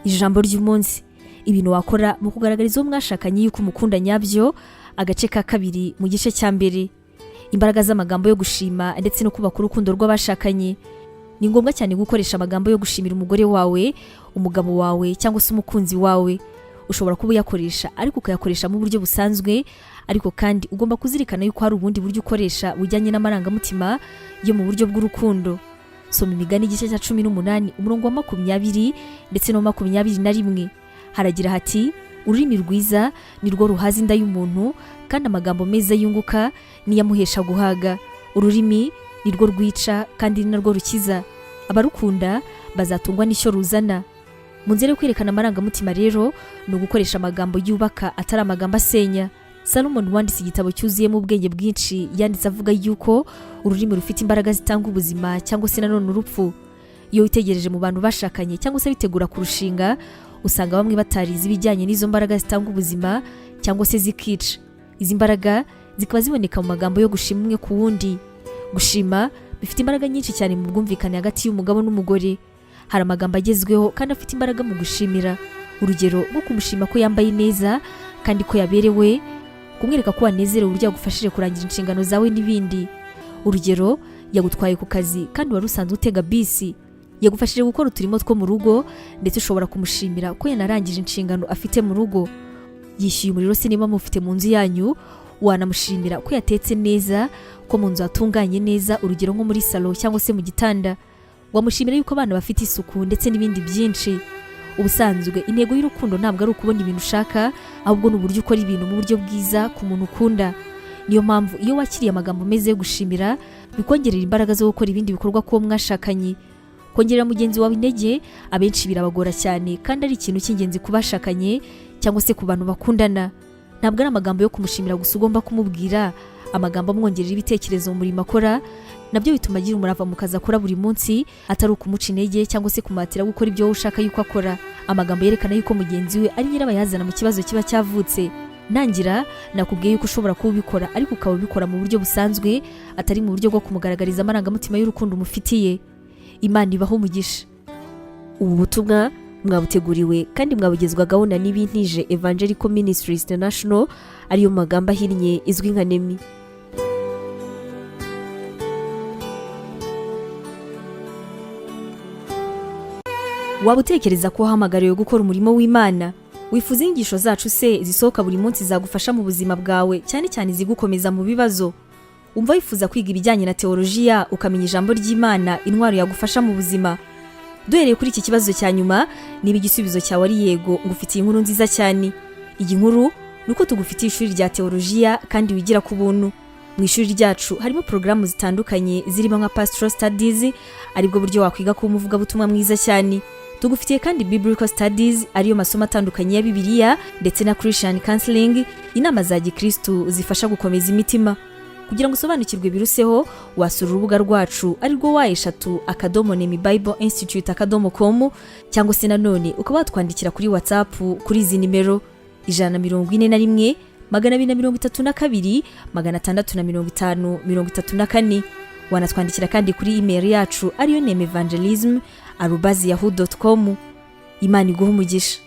Ijambo ry'umunsi, ibintu wakora mu kugaragariza uwo mwashakanye yuko umukunda nyabyo, agace ka 2 mu gice cya mbere. Imbaraga z'amagambo yo gushima ndetse no kubaka urukundo rw'abashakanye. Ni ngombwa cyane gukoresha amagambo yo gushimira umugore wawe, umugabo wawe cyangwa se umukunzi wawe. Ushobora kuba uyakoresha ariko ukayakoresha mu buryo busanzwe, ariko kandi ugomba kuzirikana yuko hari ubundi buryo ukoresha bujyanye n'amarangamutima yo mu buryo bw'urukundo. Soma Imigani igice cya 18 umurongo wa 20 ndetse no 21. Haragira hati, ururimi rwiza ni rwo ruhaza inda y'umuntu, kandi amagambo meza yunguka niyamuhesha guhaga. Ururimi ni rwo rwica kandi ni narwo rukiza. Abarukunda bazatungwa n'icyo ruzana. Mu nzira yo kwerekana amarangamutima rero ni ugukoresha amagambo yubaka atari amagambo asenya. Salomon wanditse igitabo cyuzuyemo ubwenge bwinshi yanditse avuga yuko ururimi rufite imbaraga zitanga ubuzima cyangwa se nanone urupfu. Iyo witegereje mu bantu bashakanye cyangwa se bitegura kurushinga, usanga bamwe batarize ibijyanye n'izo mbaraga zitanga ubuzima cyangwa se zikica. Izi mbaraga zikaba ziboneka mu magambo yo gushima umwe ku wundi. Gushima bifite imbaraga nyinshi cyane mu bwumvikane hagati y'umugabo n'umugore. Hari amagambo agezweho kandi afite imbaraga mu gushimira. Urugero rwo kumushima ko yambaye neza kandi ko yaberewe, kumwereka ko wanezerewe uburyo yagufashije kurangira inshingano zawe n'ibindi. Urugero, yagutwaye ku kazi kandi wari usanzwe utega bisi, yagufashije gukora uturimo two mu rugo, ndetse ushobora kumushimira ko yanarangije inshingano afite mu rugo. Yishyuye umuriro se niba mufite mu nzu yanyu, wanamushimira ko yatetse neza, ko mu nzu hatunganye neza, urugero nko muri salo cyangwa se mu gitanda. Wamushimira yuko abana bafite isuku ndetse n'ibindi byinshi. Ubusanzwe intego y'urukundo ntabwo ari ukubona ibintu ushaka, ahubwo ni uburyo ukora ibintu mu buryo bwiza ku muntu ukunda. Niyo mpamvu iyo wakiriye amagambo meza yo gushimira, bikongerera imbaraga zo gukora ibindi bikorwa ko mwashakanye. Kongerera mugenzi wawe intege abenshi birabagora cyane, kandi ari ikintu cy'ingenzi ku bashakanye cyangwa se ku bantu bakundana. Ntabwo ari amagambo yo kumushimira gusa ugomba kumubwira, amagambo amwongerera ibitekerezo mu murimo akora, nabyo bituma agira umurava mu kazi akora buri munsi, atari ukumuca intege cyangwa se kumatira gukora ibyo wowe ushaka yuko akora. Amagambo yerekana yuko mugenzi we ari nyirabayazana mu kibazo kiba cyavutse. Nangira nakubwiye yuko ushobora kuba ubikora, ariko ukaba ubikora mu buryo busanzwe, atari mu buryo bwo kumugaragariza amarangamutima y'urukundo umufitiye. Imana ibaho umugisha. Ubu butumwa mwabuteguriwe kandi mwabugezwagaho na Nibintije Evangelical Ministries International, ariyo magambo ahinnye izwi nka NEMI. Waba utekereza ko wahamagariwe gukora umurimo w'Imana? Wifuza inyigisho zacu se zisohoka buri munsi zagufasha mu buzima bwawe, cyane cyane zigukomeza mu bibazo? Umva wifuza kwiga ibijyanye na teolojiya, ukamenya ijambo ry'Imana, intwaro yagufasha mu buzima? Duhereye kuri iki kibazo cya nyuma, niba igisubizo cyawe ari yego, ngufitiye inkuru nziza cyane. Iyi nkuru nuko tugufitiye ishuri rya teolojiya kandi wigira ku buntu. Mu ishuri ryacu harimo porogaramu zitandukanye zirimo nka pastoral studies, aribwo buryo wakwiga kuba umuvugabutumwa mwiza cyane. Tugufitiye kandi biblical studies, ariyo masomo atandukanye ya Bibiliya, ndetse na Christian counseling, inama za Gikristo zifasha gukomeza imitima. Kugira ngo usobanukirwe biruseho, wasura urubuga rwacu arirwo wa3.nemibibleinstitute.com, cyangwa se nanone ukaba watwandikira kuri WhatsApp kuri izi nimero 141 232 650 Wanatwandikira kandi kuri email yacu ariyo nemevangelism@yahoo.com. Imana iguhe umugisha.